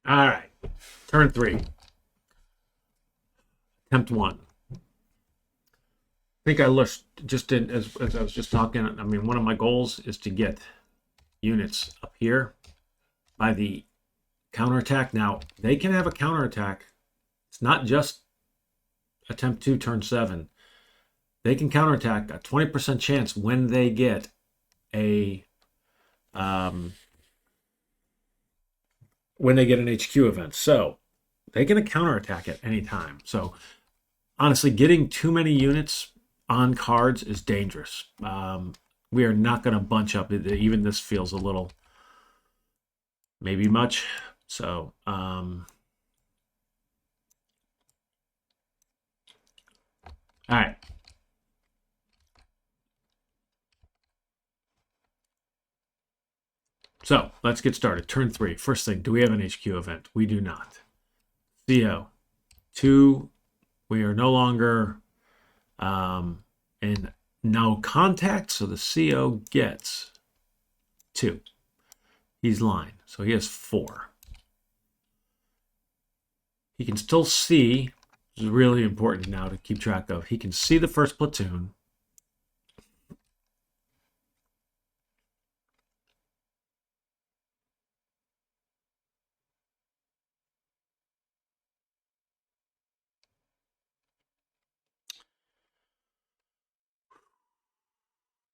All right. Turn 3. Attempt 1. I think I list just in as I was just talking. I mean, one of my goals is to get units up here by the counterattack. Now, they can have a counterattack. It's not just attempt 2, turn 7. They can counterattack a 20% chance when they get a um, an HQ event. So they can counterattack at any time. So honestly, getting too many units on cards is dangerous. We are not going to bunch up. Even this feels a little maybe much. So all right. So let's get started. Turn 3. First thing, do we have an HQ event? We do not. CO 2. We are no longer in no contact, so the CO gets 2. He's line, so he has 4. He can still see, which is really important now to keep track of. He can see the first platoon.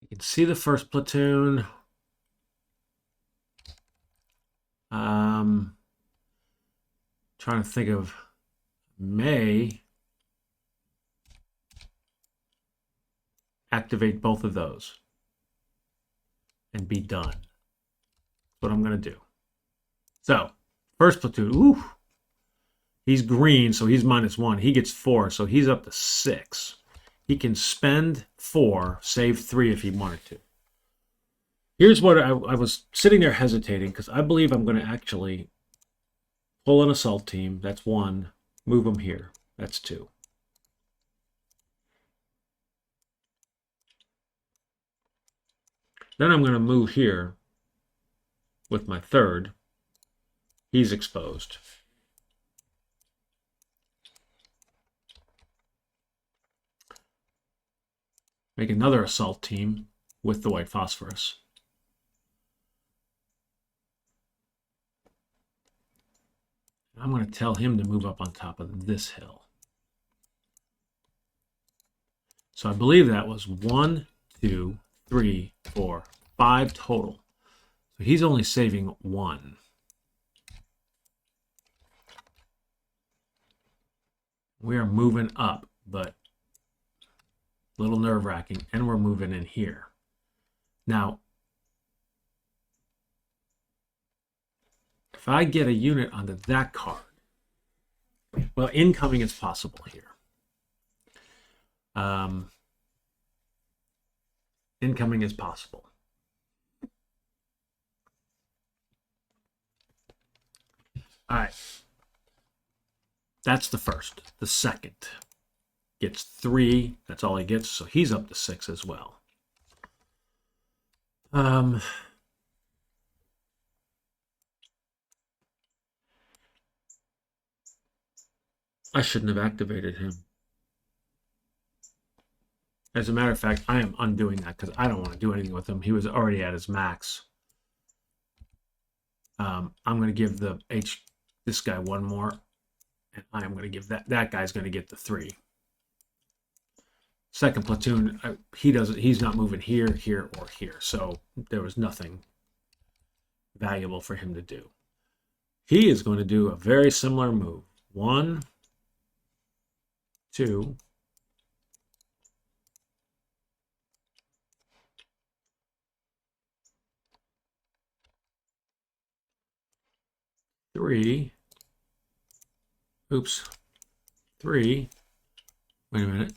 He can see the first platoon. Trying to think of may activate both of those and be done. That's what I'm going to do. So, first platoon, ooh, he's green, so he's -1. He gets 4, so he's up to 6. He can spend 4, save 3 if he wanted to. Here's what I was sitting there hesitating because I believe I'm going to actually pull an assault team. That's 1. Move them here. That's 2. Then I'm going to move here with my 3rd. He's exposed. Make another assault team with the white phosphorus. I'm going to tell him to move up on top of this hill. So I believe that was 1, 2, 3, 4, 5 total. So he's only saving 1. We are moving up, but a little nerve-wracking, and we're moving in here. Now, if I get a unit onto that card, well, incoming is possible here. Incoming is possible. All right. That's the first. The second gets 3. That's all he gets, so he's up to 6 as well. I shouldn't have activated him. As a matter of fact, I am undoing that because I don't want to do anything with him. He was already at his max. I'm going to give this guy 1 more, and I am going to give that guy's going to get the 3. Second platoon, he's not moving here, here, or here, so there was nothing valuable for him to do. He is going to do a very similar move. 1, 2, 3. Oops. 3. Wait a minute.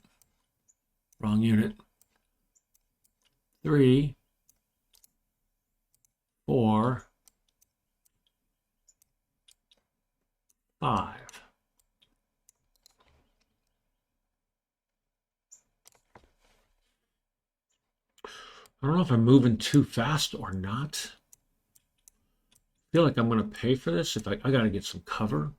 Wrong unit. 3, 4, 5. I don't know if I'm moving too fast or not. feel like I'm going to pay for this. If I got to get some cover.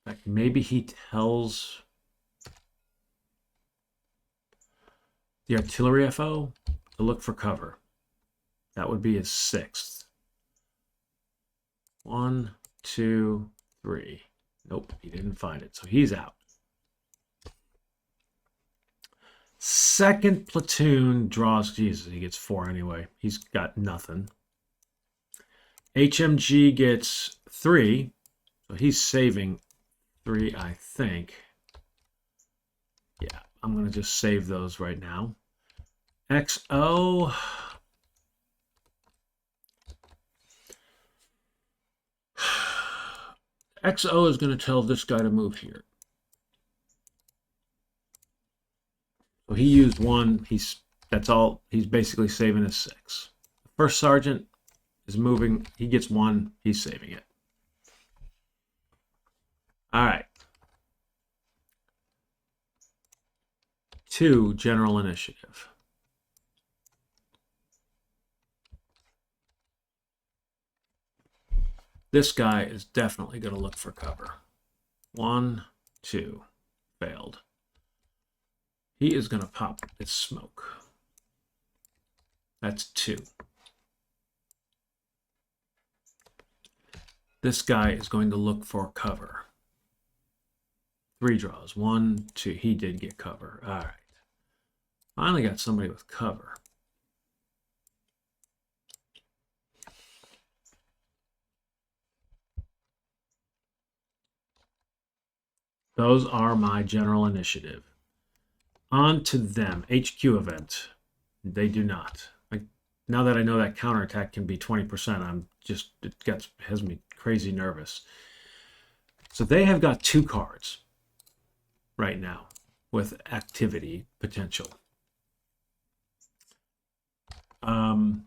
Like maybe he tells the artillery FO to look for cover. That would be his 6th. 1, 2, 3. Nope, he didn't find it, so he's out. 2nd platoon draws. Jesus, he gets 4 anyway. He's got nothing. HMG gets 3, so he's saving 3, I think. Yeah, I'm going to just save those right now. XO. XO is going to tell this guy to move here. So he used 1. That's all. He's basically saving his 6. The 1st sergeant is moving. He gets 1. He's saving it. All right. 2, general initiative. This guy is definitely going to look for cover. 1, 2, failed. He is going to pop this smoke. That's 2. This guy is going to look for cover. 3 draws. 1, 2. He did get cover. All right. Finally got somebody with cover. Those are my general initiative. On to them. HQ event. They do not. Now that I know that counterattack can be 20%, has me crazy nervous. So they have got 2 cards right now with activity potential. So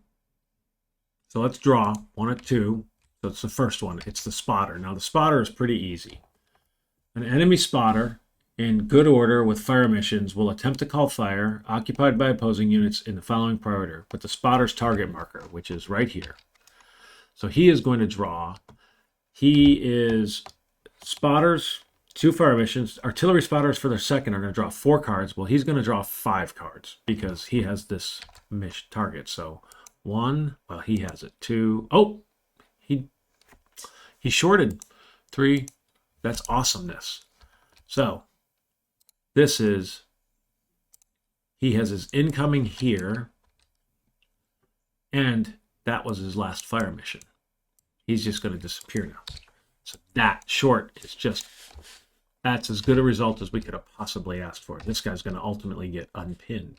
let's draw 1 of 2. So it's the first one. It's the spotter. Now the spotter is pretty easy. An enemy spotter in good order with fire missions will attempt to call fire occupied by opposing units in the following priority order, with the spotter's target marker, which is right here. So he is going to draw. He is spotters, 2 fire missions. Artillery spotters for their 2nd are going to draw 4 cards. Well, he's going to draw 5 cards because he has this mission target. So 1, well, he has it. 2, oh, he shorted. 3, that's awesomeness. So this is, he has his incoming here, and that was his last fire mission. He's just going to disappear now. So that short is just, that's as good a result as we could have possibly asked for. This guy's going to ultimately get unpinned.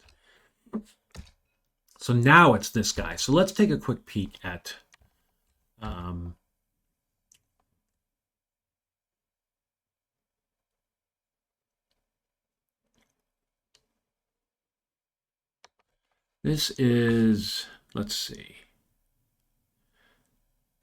So now it's this guy. So let's take a quick peek at this is, let's see.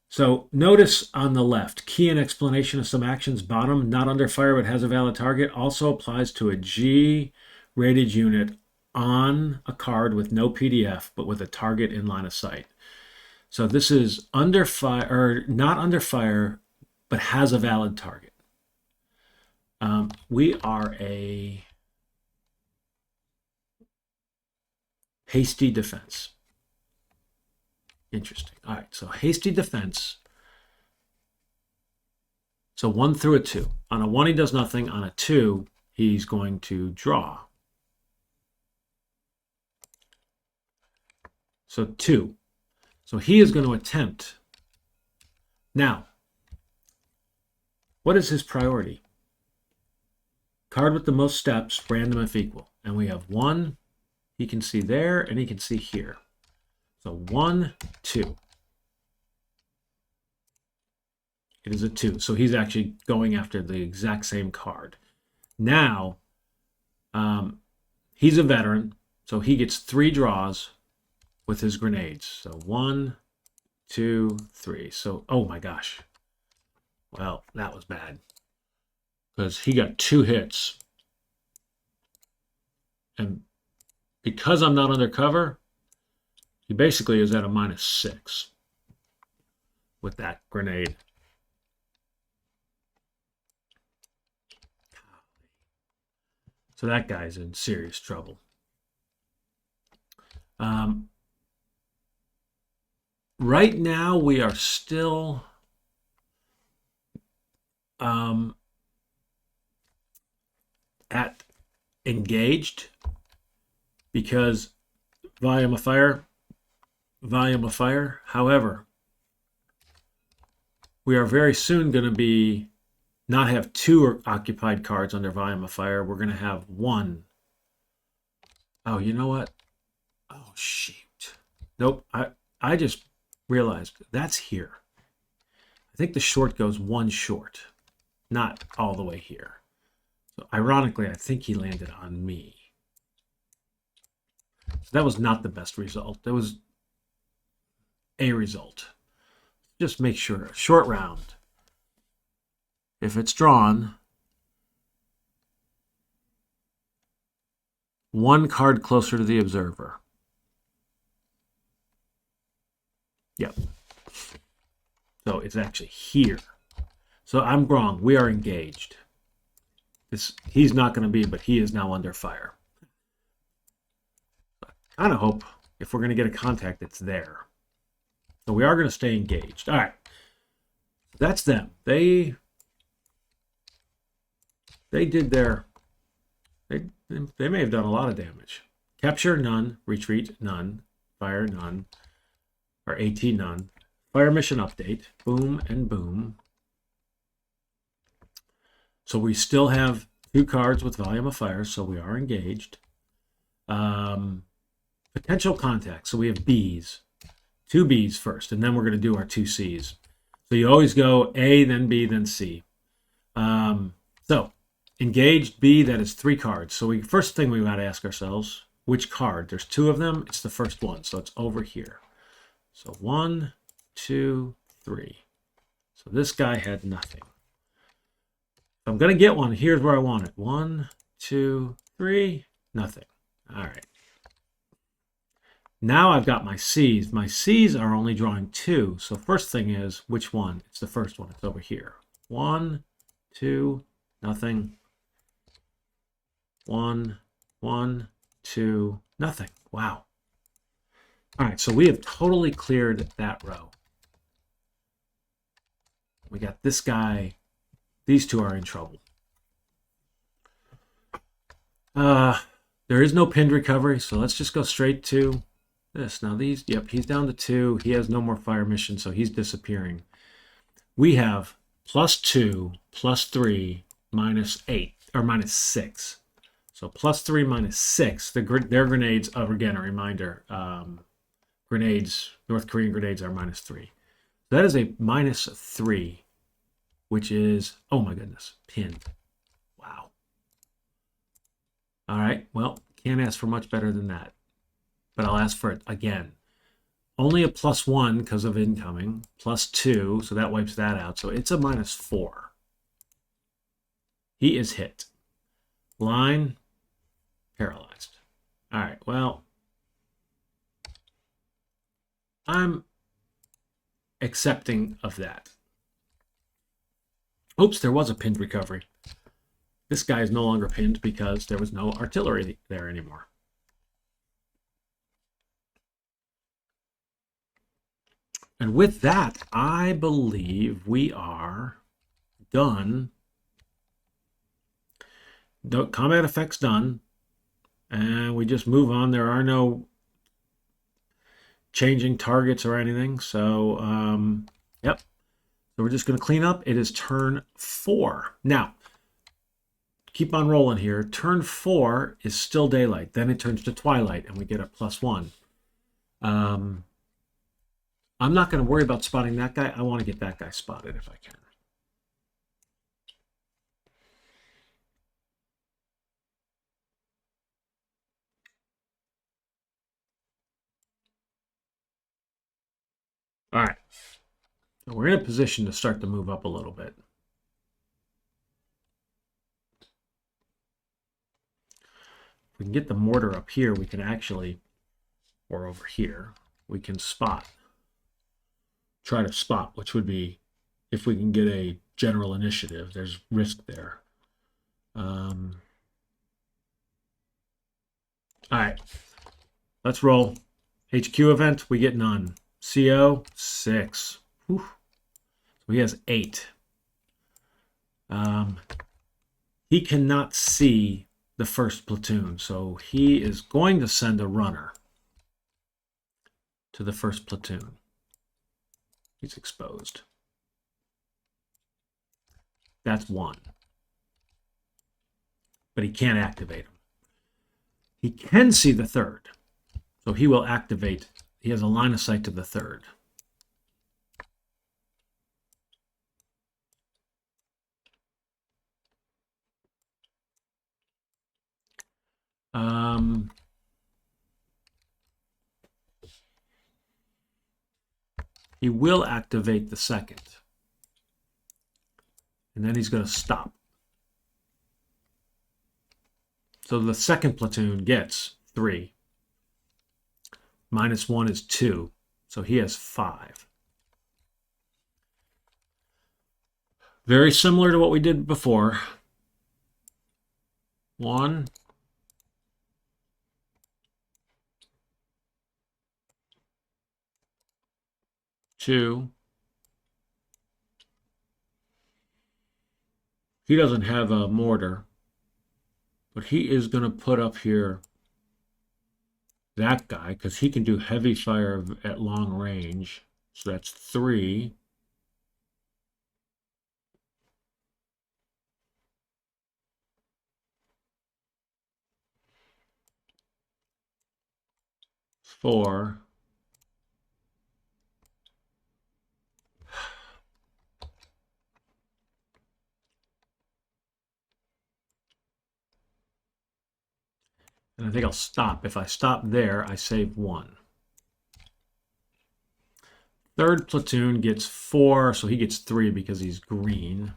So notice on the left, key and explanation of some actions, bottom, not under fire but has a valid target, also applies to a G-rated unit on a card with no PDF but with a target in line of sight. So this is under fire, or not under fire, but has a valid target. We are a hasty defense. Interesting. All right, so hasty defense. So 1 through a 2. On a 1, he does nothing. On a 2, he's going to draw. So 2. So he is going to attempt. Now, what is his priority? Card with the most steps, random if equal. And we have 1, he can see there, and he can see here. So 1, 2. It is a 2. So he's actually going after the exact same card. Now, he's a veteran, so he gets 3 draws with his grenades. So 1, 2, 3. So, oh my gosh. Well, that was bad. Because he got 2 hits. And because I'm not undercover, he basically is at a -6 with that grenade. So that guy's in serious trouble. Right now, we are still at engaged because volume of fire. However, we are very soon going to be not have 2 occupied cards under volume of fire. We're going to have 1. Oh, you know what? Oh, shoot. Nope. I just realized that's here. I think the short goes 1 short, not all the way here. So ironically, I think he landed on me. So that was not the best result. That was a result. Just make sure. Short round. If it's drawn, 1 card closer to the observer. Yep. So it's actually here. So I'm wrong. We are engaged. He's not going to be, but he is now under fire. I kind of hope if we're going to get a contact, it's there. So we are going to stay engaged. All right. That's them. They did their... They may have done a lot of damage. Capture, none. Retreat, none. Fire, none. Or AT, none. Fire mission update. Boom and boom. So we still have 2 cards with volume of fire, so we are engaged. Potential contacts. So we have Bs. 2 Bs first, and then we're going to do our 2 Cs. So you always go A, then B, then C. So engaged B, that is 3 cards. So first thing we got to ask ourselves, which card? There's 2 of them. It's the first one, so it's over here. So 1, 2, 3. So this guy had nothing. If I'm going to get one, here's where I want it. 1, 2, 3, nothing. All right. Now I've got my C's. My C's are only drawing 2. So first thing is, which one? It's the first one. It's over here. 1, 2, nothing. 1, 1, 2, nothing. Wow. All right, so we have totally cleared that row. We got this guy. These 2 are in trouble. There is no pinned recovery, so let's just go straight to this. Now these, yep, he's down to 2. He has no more fire mission, so he's disappearing. We have +2, +3, -8, or -6. So +3, -6. Their grenades, again, a reminder, North Korean grenades are -3. That is a -3, which is, oh my goodness, pinned. Wow. All right, well, can't ask for much better than that. But I'll ask for it again. Only a +1 because of incoming, +2, so that wipes that out. So it's a -4. He is hit. Line, paralyzed. All right, well, I'm accepting of that. Oops, there was a pinned recovery. This guy is no longer pinned because there was no artillery there anymore. And with that, I believe we are done. The combat effects done. And we just move on. There are no changing targets or anything. So, yep. So we're just going to clean up. It is turn 4. Now, keep on rolling here. Turn 4 is still daylight. Then it turns to twilight, and we get a +1. I'm not going to worry about spotting that guy. I want to get that guy spotted if I can. All right. So we're in a position to start to move up a little bit. If we can get the mortar up here, we can actually, or over here, we can spot. Try to spot, which would be, if we can get a general initiative, there's risk there. All right, let's roll. HQ event, we get none. CO, 6. Whew. So he has 8. He cannot see the first platoon, so he is going to send a runner to the first platoon. He's exposed. That's 1. But he can't activate him. He can see the third, so he will activate. He has a line of sight to the third. He will activate the second. And then he's going to stop. So the second platoon gets 3. -1 is 2. So he has 5. Very similar to what we did before. 1. 2. He doesn't have a mortar, but he is going to put up here that guy because he can do heavy fire at long range. So that's 3. Four. And I think I'll stop. If I stop there, I save 1. Third platoon gets 4, so he gets 3 because he's green.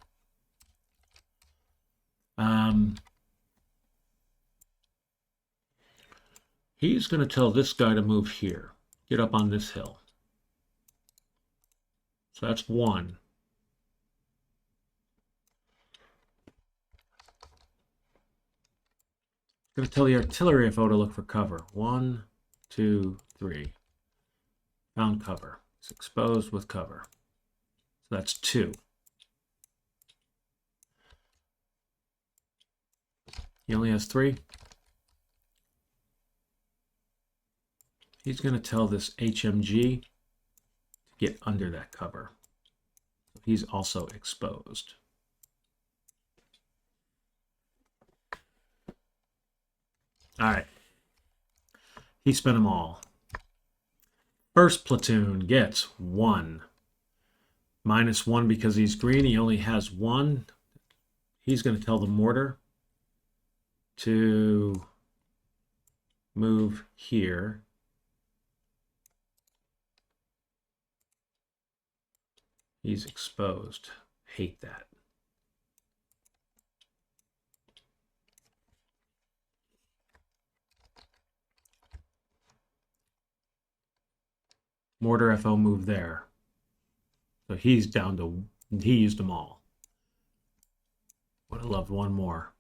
He's going to tell this guy to move here. Get up on this hill. So that's 1. Going to tell the artillery FO to look for cover. 1, 2, 3. Found cover. It's exposed with cover. So that's 2. He only has 3. He's going to tell this HMG to get under that cover. He's also exposed. All right. He spent them all. First platoon gets 1. -1 because he's green. He only has 1. He's going to tell the mortar to move here. He's exposed. Hate that. Mortar FO move there. So he's down to, he used them all. Would have loved 1 more.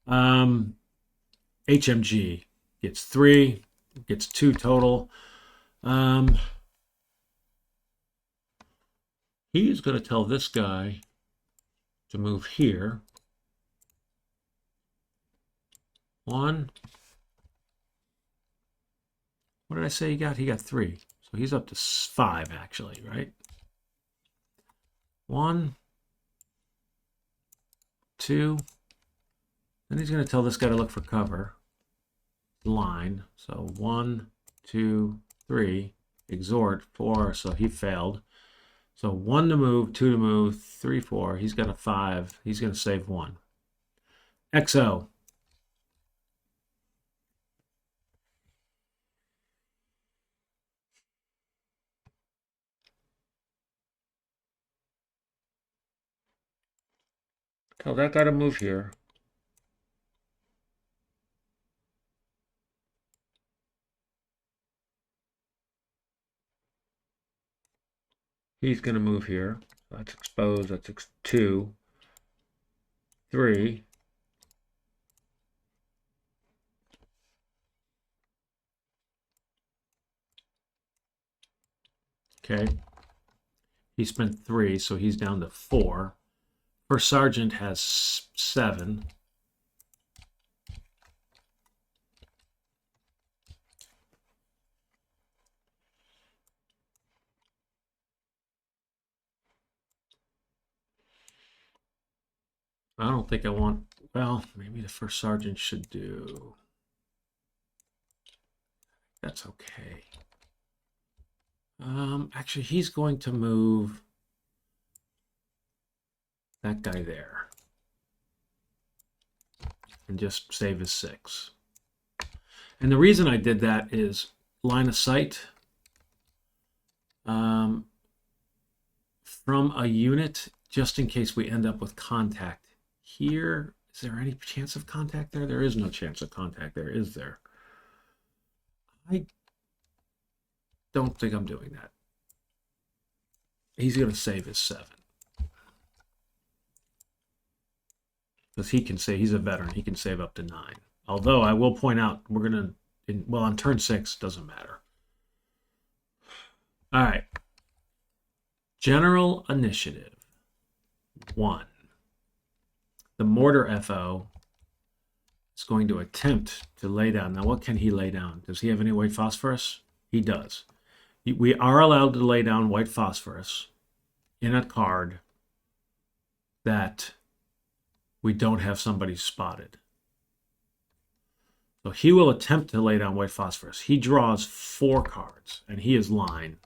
HMG gets 3, gets 2 total. He's going to tell this guy to move here. 1. What did I say he got? He got 3. So he's up to 5, actually, right? 1, 2. Then he's going to tell this guy to look for cover. Line. So 1, 2, 3. Exhort. 4. So he failed. So 1 to move, 2 to move, 3, 4. He's got a 5. He's going to save 1. XO. Tell that guy to move here. He's going to move here. That's exposed. That's 2, 3. Okay. He spent 3, so he's down to 4. First sergeant has 7. I don't think I want, well, maybe the first sergeant should do, that's okay. Actually, he's going to move that guy there and just save his 6. And the reason I did that is line of sight from a unit, just in case we end up with contact here. Is there any chance of contact there? There is no chance of contact there, is there? I don't think I'm doing that. He's going to save his 7. Because he can say, he's a veteran, he can save up to 9. Although I will point out, we're going to, well, on turn 6, doesn't matter. All right. General Initiative 1. The mortar FO is going to attempt to lay down. Now, what can he lay down? Does he have any white phosphorus? He does. We are allowed to lay down white phosphorus in a card that we don't have somebody spotted. So he will attempt to lay down white phosphorus. He draws 4 cards, and he is line.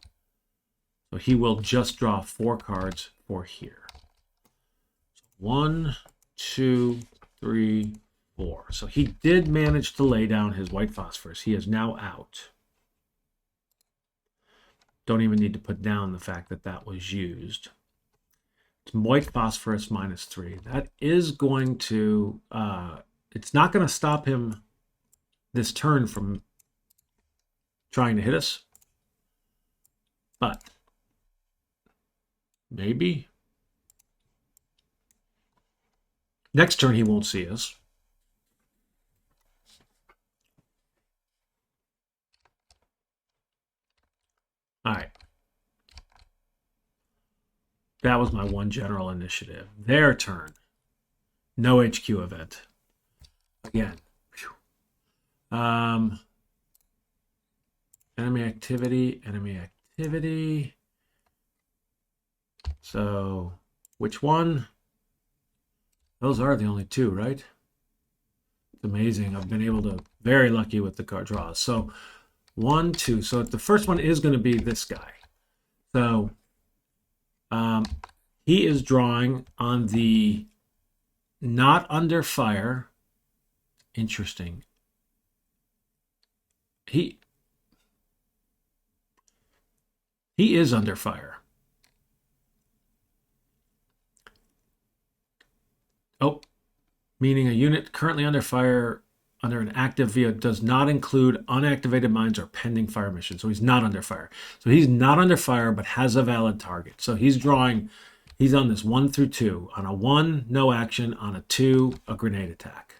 So he will just draw 4 cards for here. 1, 2, 3, 4. So he did manage to lay down his white phosphorus. He is now out. Don't even need to put down the fact that that was used. It's white phosphorus -3. That is going to, it's not going to stop him this turn from trying to hit us. But maybe. Next turn he won't see us. All right. That was my 1 general initiative. Their turn. No HQ event. Again. Enemy activity. So, which one? Those are the only 2, right? It's amazing. I've been able to, very lucky with the card draws. So, 1, 2. So, the first one is going to be this guy. So, he is drawing on the not under fire. Interesting. He is under fire. Oh, meaning a unit currently under fire under an active VO does not include unactivated mines or pending fire missions. So he's not under fire. So he's not under fire, but has a valid target. So he's drawing, he's on this 1 through 2. On a 1, no action. On a 2, a grenade attack.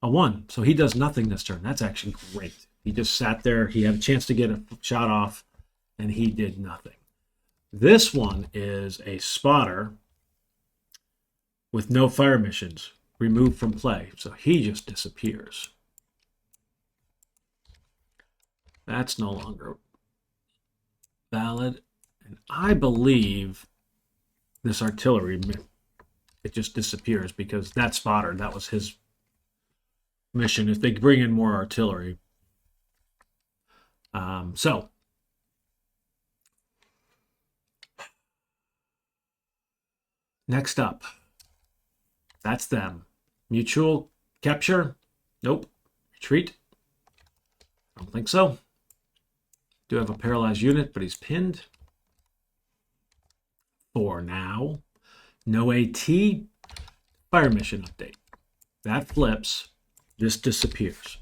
A 1. So he does nothing this turn. That's actually great. He just sat there. He had a chance to get a shot off, and he did nothing. This one is a spotter with no fire missions, removed from play. So he just disappears. That's no longer valid. And I believe this artillery, it just disappears because that spotter, that was his mission. If they bring in more artillery. So next up, that's them. Mutual capture? Nope. Retreat? I don't think so. Do have a paralyzed unit, but he's pinned. For now. No AT. Fire mission update. That flips. This disappears.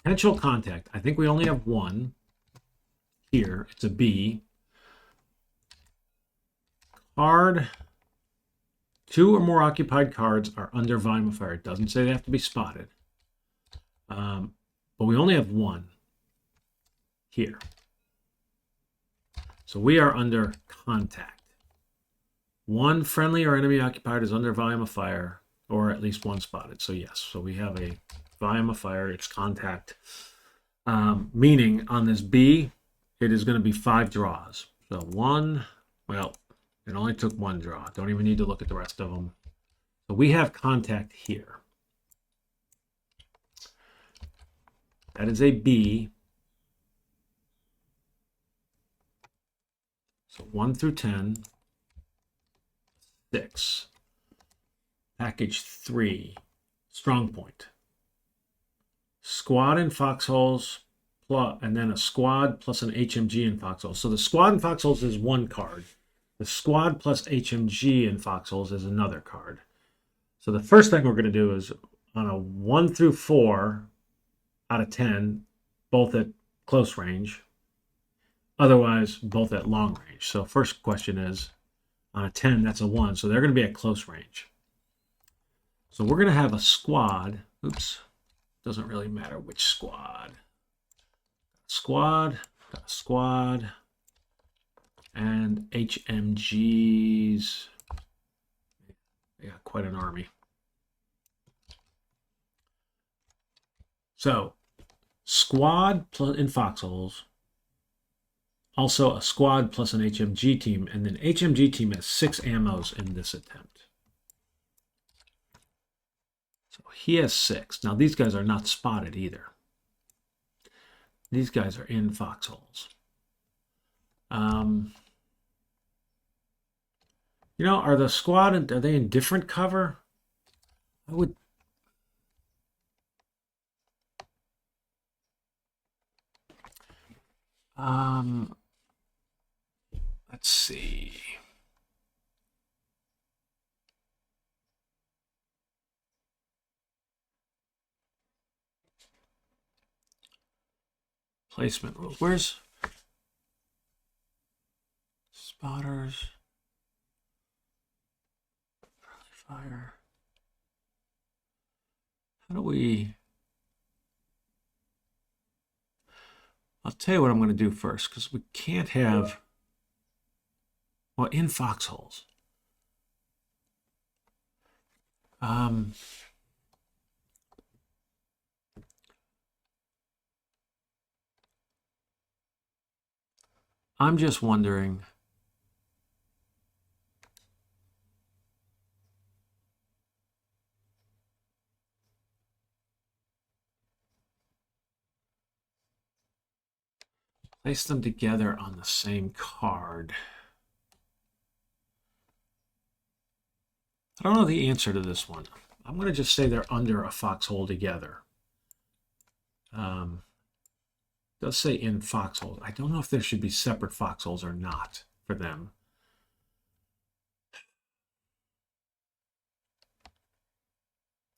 potential contact. I think we only have one here. It's a B. Card. 2 or more occupied cards are under volume of fire. It doesn't say they have to be spotted. But we only have one here. So we are under contact. One friendly or enemy occupied is under volume of fire, or at least one spotted. So yes, so we have a volume of fire. It's contact. Meaning on this B, it is going to be 5 draws. So one, well, it only took 1 draw. Don't even need to look at the rest of them. So we have contact here. That is a B. So 1 through 10. 6. Package 3. Strong point. Squad in foxholes, and then a squad plus an HMG in foxholes. So the squad in foxholes is 1 card. The squad plus HMG in foxholes is another card. So the first thing we're going to do is on a 1 through 4 out of 10, both at close range. Otherwise, both at long range. So first question is, on a 10, that's a 1. So they're going to be at close range. So we're going to have a squad. Oops. Doesn't really matter which squad. Squad, and HMGs. They got quite an army. So, squad in foxholes. Also a squad plus an HMG team. And then HMG team has 6 ammos in this attempt. So he has 6. Now these guys are not spotted either. These guys are in foxholes. You know, are the squad, are they in different cover? I would... let's see. Placement rules. Where's spotters? Fire. How do we... I'll tell you what I'm going to do first, because we can't have... Well, in foxholes. I'm just wondering... Place them together on the same card. I don't know the answer to this one. I'm going to just say they're under a foxhole together. It does say in foxholes. I don't know if there should be separate foxholes or not for them.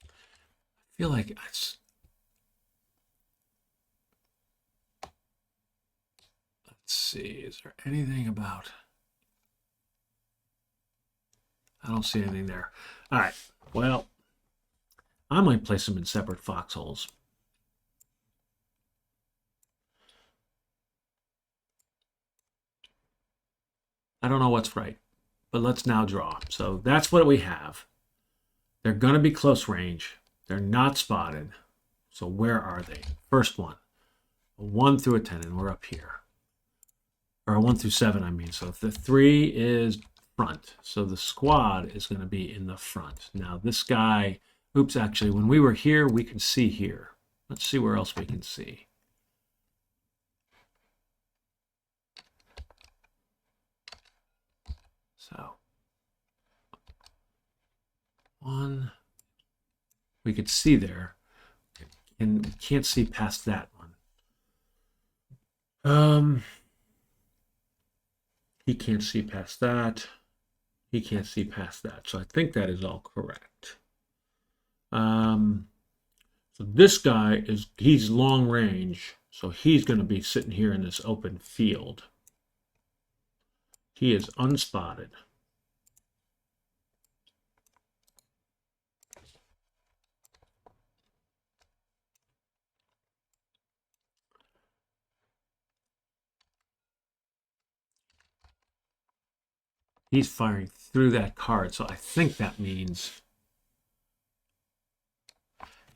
I feel like it's... Let's see, is there anything about... I don't see anything there. All right, well, I might place them in separate foxholes. I don't know what's right, but let's now draw. So that's what we have. They're going to be close range. They're not spotted. So where are they? First one, a 1 through a 10, and we're up here. Or a 1 through 7, I mean. So if the 3 is front, so the squad is going to be in the front. Now this guy, oops, actually, when we were here, we can see here. Let's see where else we can see. So, 1, we could see there, and we can't see past that one. He can't see past that. He can't see past that. So I think that is all correct. So So this guy he's long range, so he's going to be sitting here in this open field. He is unspotted. He's firing through that card, so I think that means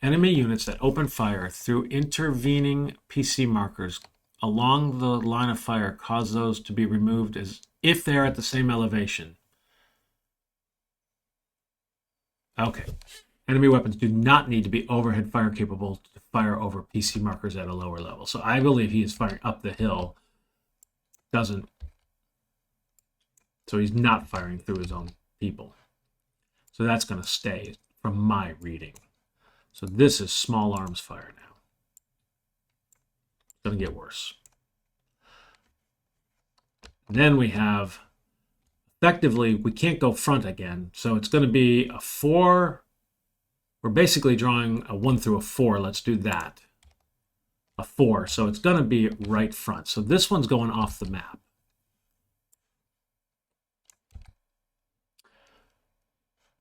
enemy units that open fire through intervening PC markers along the line of fire cause those to be removed as if they are at the same elevation. Okay. Enemy weapons do not need to be overhead fire capable to fire over PC markers at a lower level. So I believe he is firing up the hill. So he's not firing through his own people. So that's going to stay from my reading. So this is small arms fire now. It's going to get worse. And then we have, effectively, we can't go front again. So it's going to be a 4. We're basically drawing a 1 through a 4. Let's do that. A 4. So it's going to be right front. So this one's going off the map.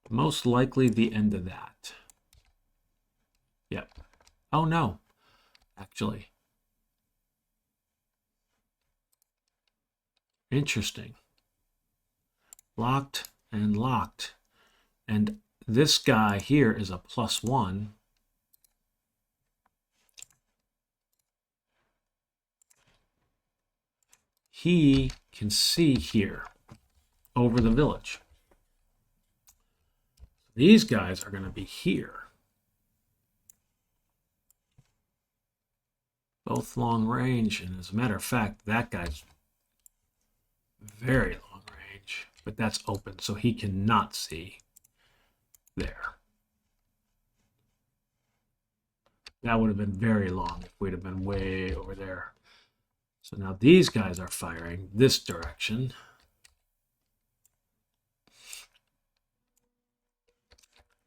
Most likely the end of that. Yep. Oh, no. Actually. Interesting. Locked and locked. And this guy here is a +1. He can see here over the village. These guys are going to be here. Both long range, and as a matter of fact, that guy's very long range, but that's open, so he cannot see there. That would have been very long if we'd have been way over there. So now these guys are firing this direction.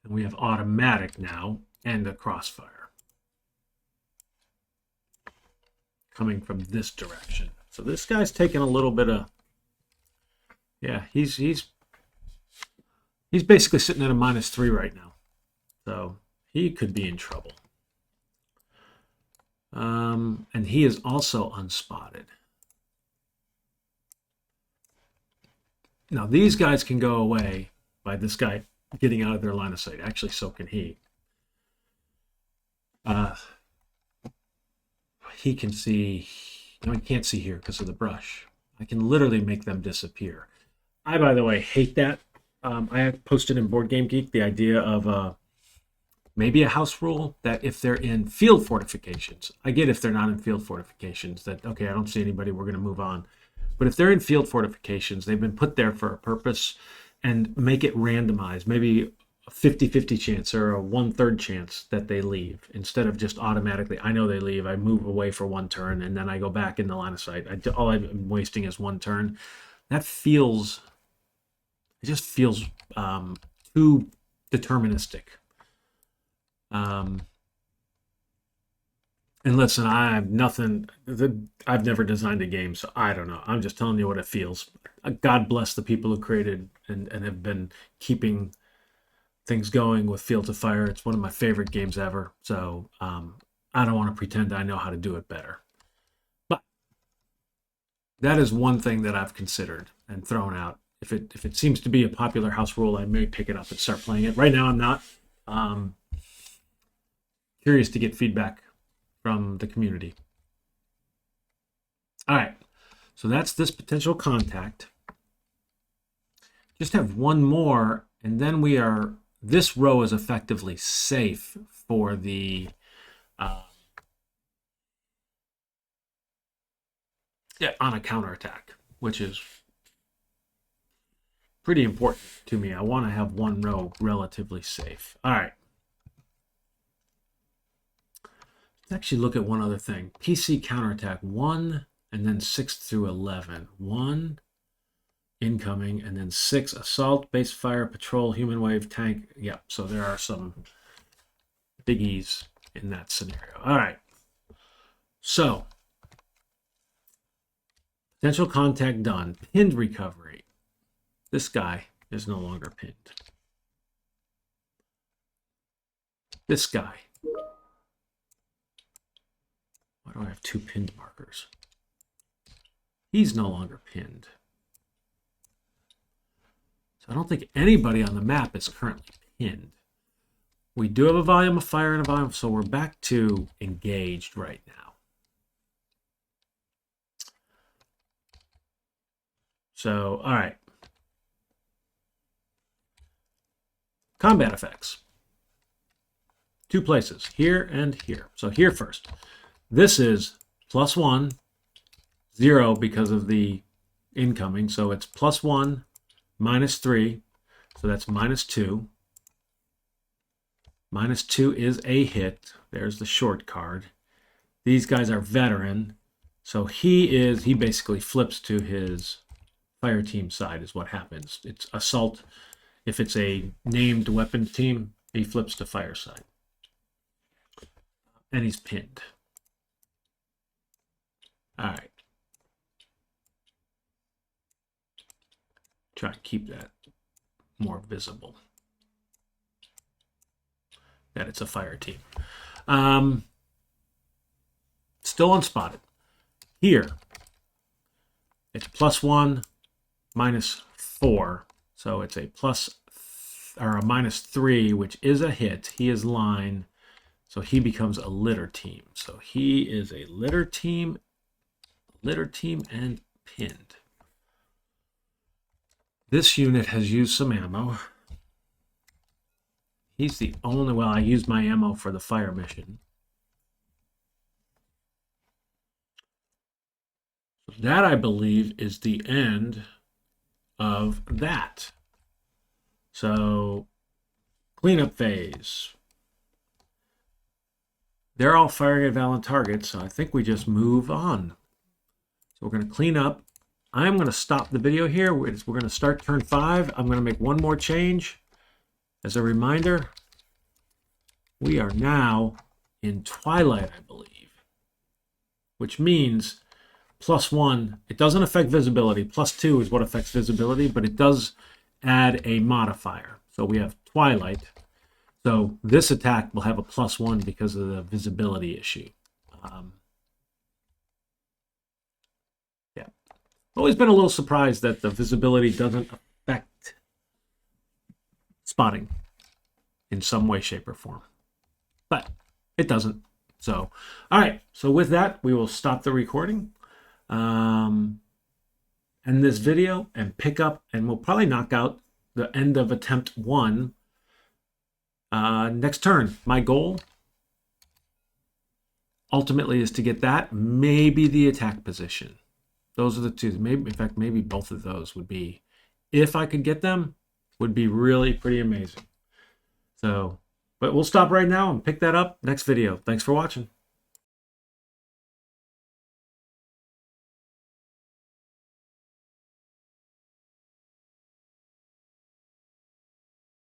And we have automatic now and a crossfire coming from this direction. So this guy's taking a little bit of, yeah, he's basically sitting at a -3 right now. So he could be in trouble. And he is also unspotted. Now these guys can go away by this guy getting out of their line of sight. Actually, so can he. He can see. No, he can't see here because of the brush. I can literally make them disappear. I, by the way, hate that. I posted in Board Game Geek the idea of maybe a house rule that if they're in field fortifications, I get if they're not in field fortifications, that, okay, I don't see anybody, we're going to move on. But if they're in field fortifications, they've been put there for a purpose, and make it randomized, maybe a 50-50 chance or a 1/3 chance that they leave, instead of just automatically, I know they leave, I move away for 1 turn, and then I go back in the line of sight. All I'm wasting is 1 turn. That feels, it just feels too deterministic. And listen, I've never designed a game, so I don't know. I'm just telling you what it feels. God bless the people who created and have been keeping things going with Field of Fire. It's one of my favorite games ever. So I don't want to pretend I know how to do it better. But that is one thing that I've considered and thrown out. If it seems to be a popular house rule, I may pick it up and start playing it. Right now, I'm not. Curious to get feedback from the community. All right, so that's this potential contact. Just have one more, and then this row is effectively safe for the on a counterattack, which is pretty important to me. I want to have one row relatively safe. All right. Let's actually look at one other thing. PC counterattack 1 and then 6 through 11. 1 incoming and then 6 assault, base fire, patrol, human wave, tank. Yep, so there are some biggies in that scenario. All right. So, potential contact done. Pinned recovery. This guy is no longer pinned. This guy. Why do I have 2 pinned markers? He's no longer pinned. So I don't think anybody on the map is currently pinned. We do have a volume of fire and a volume, so we're back to engaged right now. So, all right. Combat effects. 2 places, here and here. So here first. This is +1, 0 because of the incoming. So it's +1, -3. So that's -2. -2 is a hit. There's the short card. These guys are veteran. So he basically flips to his fire team side is what happens. It's assault. If it's a named weapon team, he flips to fire side. And he's pinned. All right. Try to keep that more visible. That it's a fire team. Still unspotted. Here, it's +1, -4. So it's a -3, which is a hit. He is line. So he becomes a litter team. So he is a litter team and pinned. This unit has used some ammo. He's the only, well, I used my ammo for the fire mission. So that, I believe, is the end of that. So, cleanup phase. They're all firing at valid targets, so I think we just move on. So we're going to clean up. I'm going to stop the video here. We're going to start turn 5. I'm going to make one more change. As a reminder, we are now in twilight, I believe, which means +1, it doesn't affect visibility. +2 is what affects visibility, but it does add a modifier. So we have twilight. So this attack will have a +1 because of the visibility issue. Yeah. Always been a little surprised that the visibility doesn't affect spotting in some way, shape, or form. But it doesn't. So, all right. So with that, we will stop the recording. End this video and pick up, and we'll probably knock out the end of attempt 1 next turn. My goal ultimately is to get that, maybe the attack position. Those are the 2. Maybe, in fact, maybe both of those would be, if I could get them, would be really pretty amazing. So, but we'll stop right now and pick that up next video. Thanks for watching.